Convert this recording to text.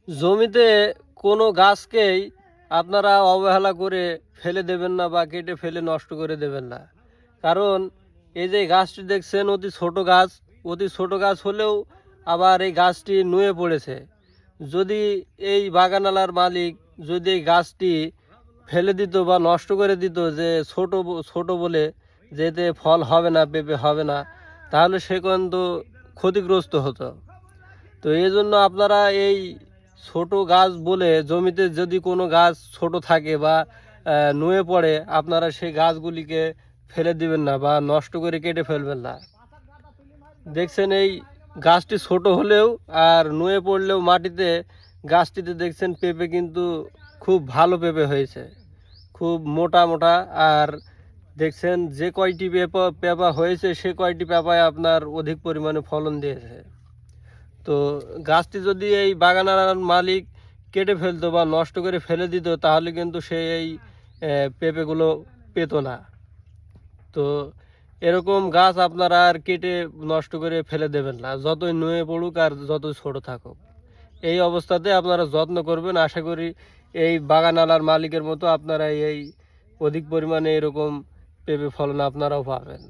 জমিতে কোনো গাছকেই আপনারা অবহেলা করে ফেলে দেবেন না বা কেটে ফেলে নষ্ট করে দেবেন না। কারণ এই যে গাছটি দেখছেন অতি ছোট গাছ হলেও আবার এই গাছটি নুয়ে পড়েছে। যদি এই বাগানওয়ালার মালিক যদি এই গাছটি ফেলে দিত বা নষ্ট করে দিত যে ছোট বলে যে এতে ফল হবে না, পেঁপে হবে না, তাহলে সে কিন্তু ক্ষতিগ্রস্ত হতো। তো এই জন্য আপনারা এই ছোট গাছ বলে জমিতে যদি কোনো গাছ ছোট থাকে বা নুয়ে পড়ে, আপনারা সেই গাছগুলিকে ফেলে দিবেন না বা নষ্ট করে কেটে ফেলবেন না। দেখছেন এই গাছটি ছোট হলেও আর নুয়ে পড়লেও মাটিতে গাছটিতে দেখছেন পেঁপে কিন্তু খুব ভালো পেঁপে হয়েছে, খুব মোটা মোটা। আর দেখছেন যে কয়টি পেঁপা হয়েছে সে কয়টি পেঁপায় আপনার অধিক পরিমাণে ফলন দিয়েছে। তো গাছটি যদি এই বাগানের মালিক কেটে ফেলতো বা নষ্ট করে ফেলে দিত, তাহলে কিন্তু সে এই পেঁপেগুলো পেত না। তো এরকম গাছ আপনারা আর কেটে নষ্ট করে ফেলে দেবেন না, যতই নুয়ে পড়ুক আর যতই ছোট থাকুক। এই অবস্থাতে আপনারা যত্ন করবেন, আশা করি এই বাগানওয়ালার মালিকের মতো আপনারা এই অধিক পরিমাণে এরকম পেঁপে ফলন আপনারাও পাবেন।